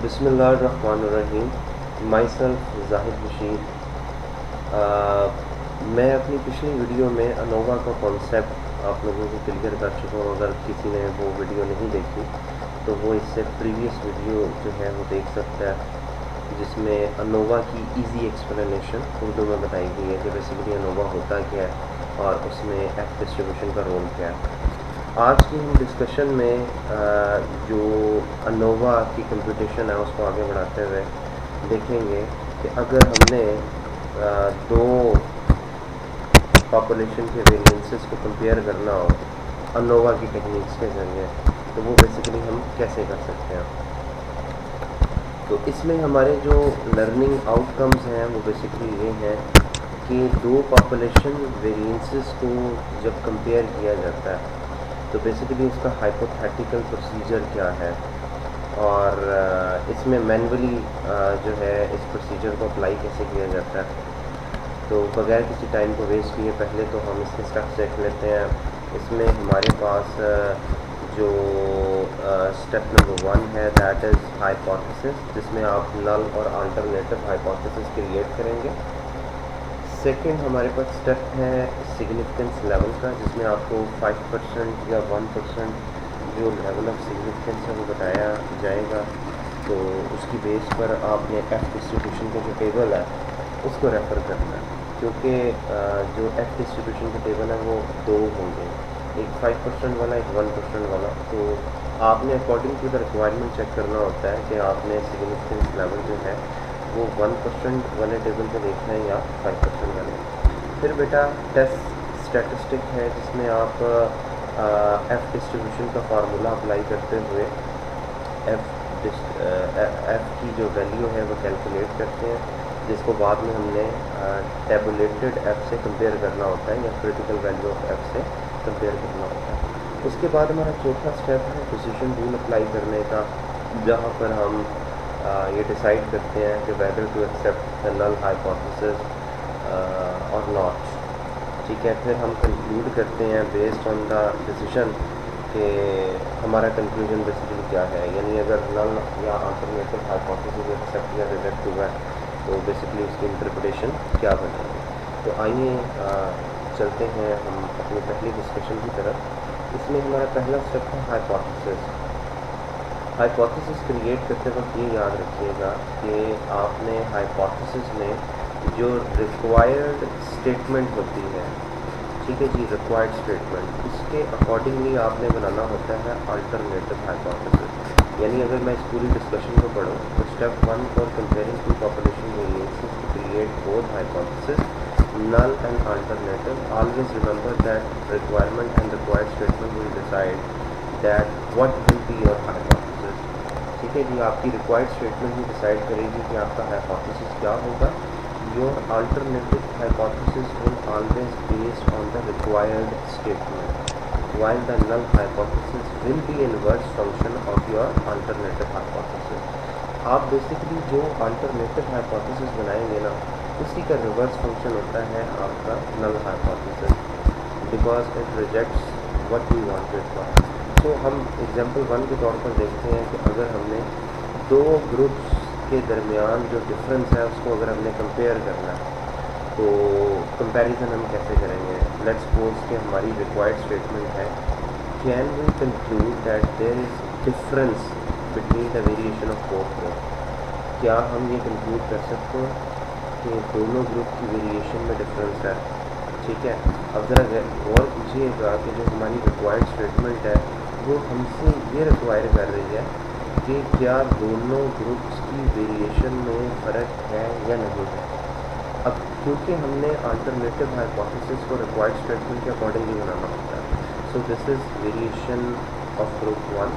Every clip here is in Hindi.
बिस्मिल्लाहिर्रहमानिर्रहीम। My self Zahid Bashir. मैं अपनी पिछली वीडियो में अनोवा का कॉन्सेप्ट आप लोगों को क्लियर कर चुका हूँ। अगर किसी ने वो वीडियो नहीं देखी तो वो इससे प्रीवियस वीडियो जो है वो देख सकता है, जिसमें अनोवा की इजी एक्सप्लेनेशन उर्दू में बताई गई है कि बेसिकली अनोवा होता क्या है और उसमें एफ डिस्ट्रीब्यूशन का रोल क्या है। आज की हम डिस्कशन में जो अनोवा की कंप्यूटेशन है उसको आगे बढ़ाते हुए देखेंगे कि अगर हमने दो पॉपुलेशन के वेरिएंसेस को कंपेयर करना हो अनोवा की टेक्निक्स के ज़रिए, तो वो बेसिकली हम कैसे कर सकते हैं। तो इसमें हमारे जो लर्निंग आउटकम्स हैं वो बेसिकली ये हैं कि दो पॉपुलेशन वेरिएंसेस को जब कंपेयर किया जाता है तो बेसिकली उसका हाइपोथेटिकल प्रोसीजर क्या है, और इसमें मैनुअली जो है इस प्रोसीजर को अप्लाई कैसे किया जाता है। तो बगैर किसी टाइम को वेस्ट किए पहले तो हम इसके स्टेप्स देख लेते हैं। इसमें हमारे पास जो स्टेप नंबर 1 है दैट इज़ हाइपोथेसिस, जिसमें आप नल और अल्टरनेटिव हाइपोथेसिस क्रिएट करेंगे। सेकेंड हमारे पास स्टेप है सिग्निफिकेंस लेवल का, जिसमें आपको 5% या 1% जो लेवल ऑफ सिग्निफिकेंस है वो बताया जाएगा। तो उसकी बेस पर आपने एफ डिस्ट्रीब्यूशन का जो टेबल है उसको रेफ़र करना है, क्योंकि जो एफ डिस्ट्रीब्यूशन का टेबल है वो दो होंगे, एक 5% वाला, एक 1% वाला। तो आपने according to the requirement check करना होता है कि आपने सिग्निफिकेंस लेवल जो है वो 1% वाले टेबल पे देखना है या 5% वाले। फिर बेटा टेस्ट स्टैटिस्टिक है, जिसमें आप एफ डिस्ट्रीब्यूशन का फार्मूला अप्लाई करते हुए एफ की जो वैल्यू है वो कैलकुलेट करते हैं, जिसको बाद में हमने टेबुलेटेड एफ से कंपेयर करना होता है या क्रिटिकल वैल्यू ऑफ एफ से कंपेयर करना होता है। उसके बाद हमारा चौथा स्टेप है प्रिसिशन रूल अप्लाई करने का, जहाँ पर हम ये डिसाइड करते हैं कि whether to accept the null hypothesis और नॉट। ठीक है, फिर हम कंक्लूड करते हैं बेस्ड ऑन द डिसीजन कि हमारा कंक्लूजन बेसिकली क्या है, यानी अगर नल या अल्टरनेटिव हाइपोथेसिस एक्सेप्ट या रिजेक्ट हुआ है तो बेसिकली उसकी इंटरप्रिटेशन क्या बनेगी। तो आइए चलते हैं हम अपनी पहली डिस्कशन की तरफ। इसमें हमारा पहला स्टेप है हाइपोथेसिस। हाइपोथेसिस क्रिएट करते वक्त ये याद रखिएगा कि आपने हाइपोथेसिस में जो रिक्वायर्ड स्टेटमेंट होती है, ठीक है जी, रिक्वायर्ड स्टेटमेंट, उसके अकॉर्डिंगली आपने बनाना होता है अल्टरनेटिव हाइपोथेसिस। यानी अगर मैं इस पूरी डिस्कशन को पढ़ूँ तो step 1 for comparing two population variances to create both hypothesis null and alternative, always remember that requirement and required statement will decide that what will be your hypothesis। ठीक है जी, आपकी रिक्वायर्ड स्टेटमेंट ही डिसाइड करेगी कि आपका हाइपोथेसिस क्या होगा। Your alternative hypothesis will always based on the required statement, while the null hypothesis will be inverse function of your alternative hypothesis। आप बेसिकली जो अल्टरनेटिव हाइपोथेसिस बनाएंगे ना, उसी का रिवर्स फंक्शन होता है आपका null hypothesis, because it rejects what we wanted for. तो हम एग्जांपल 1 के तौर पर देखते हैं कि अगर हमने दो ग्रुप्स के दरमियान जो डिफरेंस है उसको अगर हमने कंपेयर करना है तो कंपैरिजन हम कैसे करेंगे। लेट्स सपोज कि हमारी रिक्वायर्ड स्टेटमेंट है can we conclude that there is difference between the variation of both group. क्या हम ये कंक्लूड कर सकते हैं कि दोनों ग्रुप की वेरिएशन में डिफरेंस है। ठीक है, अब ज़रा गौर कीजिएगा कि जो हमारी रिक्वायर्ड स्टेटमेंट है वो हमसे ये रिक्वायर कर रही है कि क्या दोनों ग्रुप्स की वेरिएशन में फ़र्क है या नहीं है। अब क्योंकि हमने अल्टरनेटिव हाइपोथेसिस को रिक्वायर्ड स्टेटमेंट के अकॉर्डिंगली बनाना होता है, so this is variation of group 1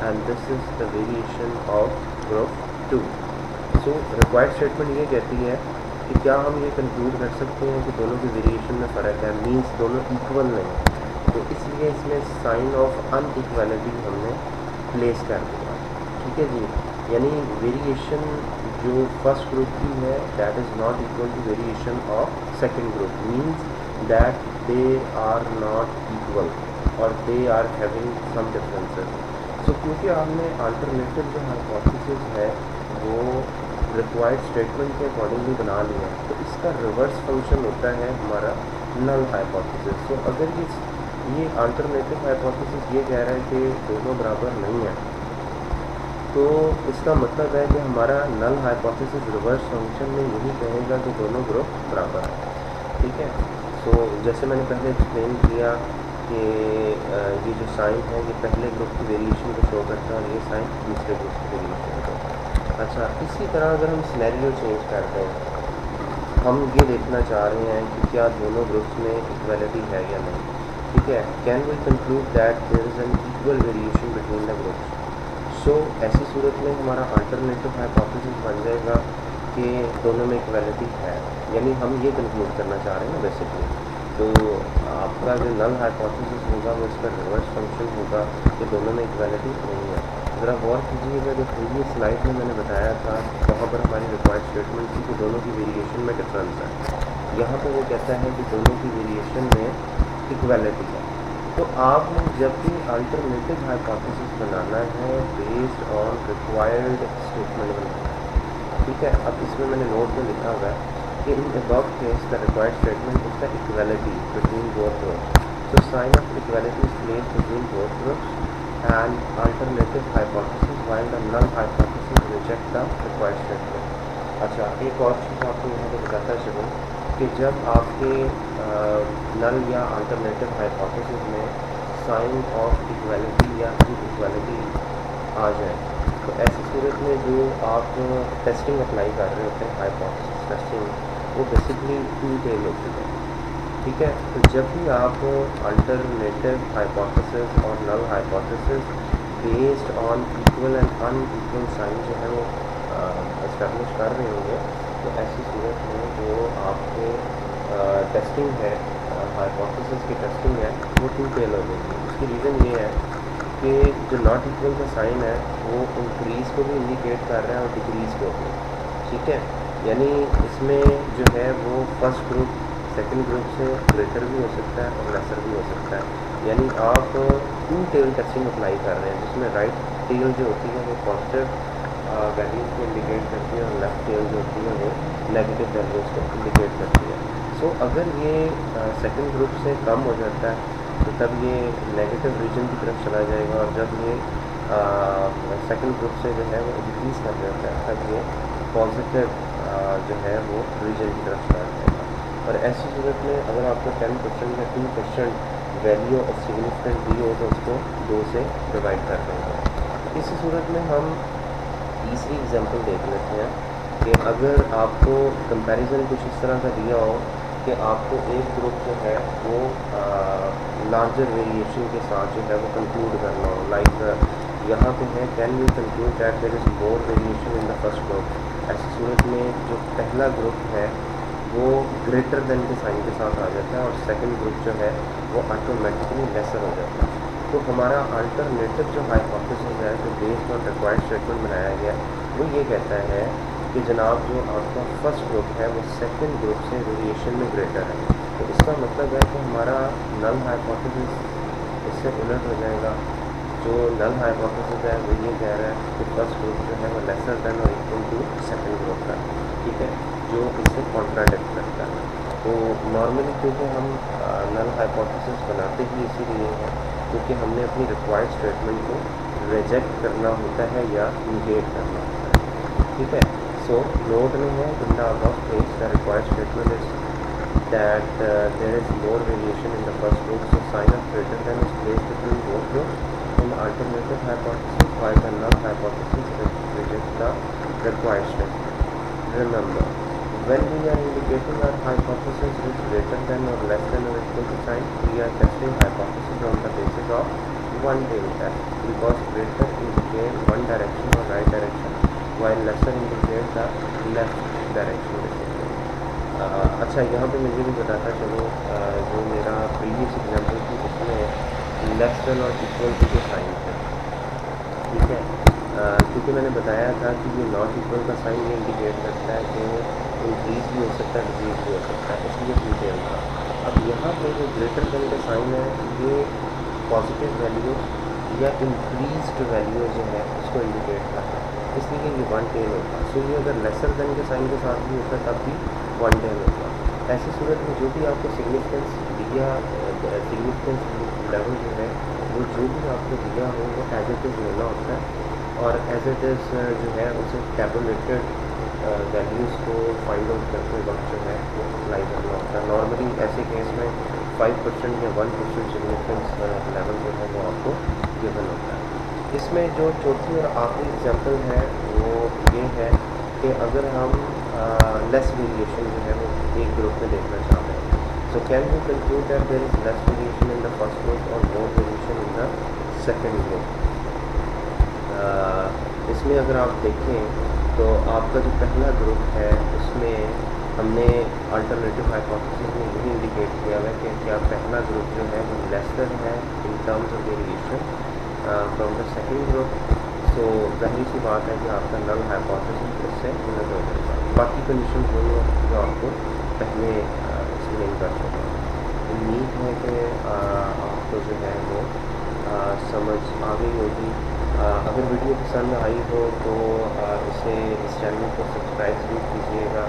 and this is the variation of group 2। So required statement ये कहती है कि क्या हम ये कंक्लूड कर सकते हैं कि दोनों की वेरिएशन में फ़र्क है, मीन्स दोनों इक्वल नहीं। तो इसलिए इसमें साइन ऑफ अनइक्वालिटी हमने प्लेस कर दिया। ठीक है जी, यानी वेरिएशन जो फर्स्ट ग्रुप की है that is not equal to variation of second group, means that they are not equal और they are having some differences. So क्योंकि आपने अल्टरनेटिव जो हाइपोथेसिस है वो रिक्वायर्ड स्टेटमेंट के अकॉर्डिंगली बना लिया है, तो इसका रिवर्स फंक्शन होता है हमारा नल हाइपोथेसिस। सो अगर ये अल्टरनेटिव हाइपोथेसिस ये कह रहा है कि दोनों बराबर नहीं है, तो इसका मतलब है कि हमारा नल हाइपोथेसिस रिवर्स फंक्शन में यही कहेगा कि दोनों ग्रुप बराबर है। ठीक है। सो जैसे मैंने पहले एक्सप्लेन किया कि ये जो साइन है ये पहले ग्रुप की वेरिएशन को शो करता है और ये साइन दूसरे ग्रुप की वेरिएशन को। अच्छा, इसी तरह अगर हम सिनेरियो चेंज करते हैं, हम ये देखना चाह रहे हैं कि क्या दोनों ग्रुप्स में इक्वलिटी है या नहीं। ठीक है। Can we conclude that there is an equal variation between the groups. So ऐसी सूरत में हमारा अल्टरनेटिव हाइपोथेसिस बन जाएगा कि दोनों में इक्वलिटी है, यानी हम ये कंक्लूड करना चाह रहे हैं ना बेसिकली। तो आपका जो नल हाइपोथेसिस होगा वो इसका रिवर्स फंक्शन होगा कि दोनों में इक्वलिटी नहीं है। ज़रा गौर कीजिएगा, जो प्रीवियस स्लाइड में मैंने बताया था वहाँ पर हमारी रिक्वायर्ड स्टेटमेंट थी कि दोनों की वेरिएशन में डिफरेंस है। यहाँ पर वो कहता है कि दोनों की वेरिएशन में इक्वलिटी है। तो आपने जब भी अल्टरनेटिव हाइपोथेसिस बनाना है बेस्ड ऑन रिक्वायर्ड स्टेटमेंट बनाना है। ठीक है। अब इसमें मैंने नोट में लिखा हुआ है कि in above case the required statement is the equality between both groups. So sign of equality is placed between both groups and alternative hypothesis while the null hypothesis reject the required statement. अच्छा, एक और चीज़ आपको यहाँ पर बताता चलूँ कि जब आपके नल या अल्टरनेटिव हाइपोथेसिस में साइन ऑफ इक्वलिटी या इनइक्वलिटी आ जाए, तो ऐसी सूरत में जो आप टेस्टिंग अप्लाई कर रहे होते हैं हाइपोथेसिस टेस्टिंग, वो बेसिकली टू टेल होती है। ठीक है। तो जब भी आप अल्टरनेटिव हाइपोथेसिस और null hypothesis based on equal and unequal sign जो है वो एस्टेब्लिश कर रहे होंगे, तो ऐसी सूरत में जो आपके टेस्टिंग है, हाइपोथेसिस की टेस्टिंग है, वो टू टेल हो जाएगी। उसकी रीज़न ये है कि जो नॉट इक्वल का साइन है वो इंक्रीज़ को भी इंडिकेट कर रहा है और डिक्रीज़ को भी। ठीक है। यानी इसमें जो है वो फर्स्ट ग्रुप सेकंड ग्रुप से ग्रेटर भी हो सकता है और लेसर भी हो सकता है। यानी आप टू टेल टेस्टिंग अप्लाई कर रहे हैं, जिसमें राइट टेल जो होती है वो पॉजिटिव वैल्यूज़ को इंडिकेट करती है और लेफ्ट टेल जो होती है वो नेगेटिव वैल्यूज़ को इंडिकेट करती है। सो अगर ये सेकंड ग्रुप से कम हो जाता है तो तब ये नेगेटिव रीजन की तरफ चला जाएगा, और जब ये सेकंड ग्रुप से जो है वो इंक्रीज़ कर जाता है तब ये पॉजिटिव जो है वो रीजन की तरफ चला जाएगा। और ऐसी सूरत में अगर आपको 10% या 2% वैल्यू ऑफ सिग्निफिकेंट दी हो तो उसको 2 से डिवाइड कर देंगे। इसी सूरत में हम तीसरी एग्जांपल देख लेते हैं कि अगर आपको कंपैरिजन कुछ इस तरह का दिया हो कि आपको एक ग्रुप जो है वो लार्जर वेरिएशन के साथ जो है वो कंक्लूड करना हो, लाइक यहाँ पे है can you conclude that there is more variation in the first group. ऐसी सूरत में जो पहला ग्रुप है वो ग्रेटर देन के साइन के साथ आ जाता है और सेकंड ग्रुप जो है वो ऑटोमेटिकली लेसर हो जाता है। तो हमारा अल्टरनेटिव जो हाइपोथेसिस है जो बेस्ड ऑन रिक्वायर्ड स्टेटमेंट बनाया गया वो ये कहता है कि जनाब जो आपका फर्स्ट ग्रुप है वो सेकंड ग्रुप से वेरिएशन में ग्रेटर है। तो इसका मतलब है कि हमारा नल हाइपोथेसिस इससे उलट हो जाएगा। जो नल हाइपोथेसिस है वो ये कह रहा है कि फर्स्ट ग्रुप जो है वो लेसर देन और इक्वल टू सेकंड ग्रुप का। ठीक है। जो इससे कॉन्ट्राडिक्ट करता है। तो नॉर्मली क्योंकि हम नल हाइपोथेसिस बनाते ही इसीलिए हैं क्योंकि हमने अपनी रिक्वायर्ड स्टेटमेंट को रिजेक्ट करना होता है या निगेट करना होता है। ठीक है। सो नोट में है in the above case the required statement is that there is more variation in the first group, so sign of greater than is placed between both groups in alternative hypothesis while the null hypothesis reject the required statement. Remember, when we are indicating our hypothesis is greater than or less than or equal to sign, we are testing hypothesis on the basis of one tail test, because greater indicate one direction or right direction while lesser indicate the left direction basically। अच्छा, यहाँ पे मैं ये भी बताता चलूँ जो मेरा प्रीवियस एग्जाम्पल थी उसमें लेस देन और इक्वल टू के साइन थे। ठीक है। क्योंकि मैंने बताया था कि ये नॉट इक्वल का साइन ये इंडिकेट करता है कि इंक्रीज भी हो सकता है डिक्रीज भी हो सकता है, इसलिए डिटेल था। अब यहाँ पे जो ग्रेटर देन का साइन है ये पॉजिटिव वैल्यू या इंक्रीज्ड वैल्यू जो है उसको इंडिकेट करता है, इसलिए ये वन टेल होगा। सो ये अगर लेसर देन के साइन के साथ भी होता है तब भी वन टेल होगा। ऐसी सूरत में जो भी आपको सिग्निफिकेंस दिया, सिग्निफिकेंस लेवल जो है वो जो भी आपको दिया हो वो एज इट इज़ लेना होता है, और एज इट इज़ जो है उसे टैबुलेटेड वैल्यूज़ को फाइंड आउट करते वक्त जो है वो अप्लाई करना होता है। नॉर्मली ऐसे केस में 5% या 1% सिग्निफिकेंस लेवल जो है वो आपको गिवन होता है। इसमें जो चौथी और आखिरी एग्जांपल है वो ये है कि अगर हम लेस वेरिएशन जो है वो एक ग्रुप में देखना चाहते हैं, so can we conclude that there is less variation in the first group और more variation in the second group. इसमें अगर आप देखें तो आपका जो पहला ग्रुप है उसमें हमने अल्टरनेटिव हाइपोथेसिस में यही इंडिकेट किया हुआ है कि क्या पहला ग्रुप जो है वो लेसर है in terms of variation from the second group. So जाहिर सी बात है कि आपका नल हाइपोथेसिस इससे उलट हो जाएगा। बाकी कंडीशन वही है जो आपको पहले एक्सप्लेन कर चुका हूँ। उम्मीद है कि आपको जो है वो समझ आ गई होगी। अगर वीडियो पसंद आई हो तो इसे इस चैनल को सब्सक्राइब ज़रूर कीजिएगा,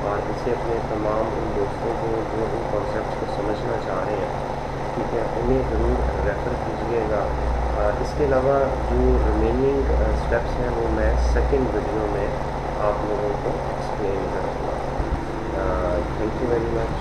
और इसे अपने तमाम उन दोस्तों को जो इन कॉन्सेप्ट्स को समझना चाह रहे हैं, ठीक है, उन्हें ज़रूर रेफ़र कीजिएगा। इसके अलावा जो रिमेनिंग स्टेप्स हैं वो मैं सेकंड वीडियो में आप लोगों को एक्सप्लेन करूँगा। Thank you very much.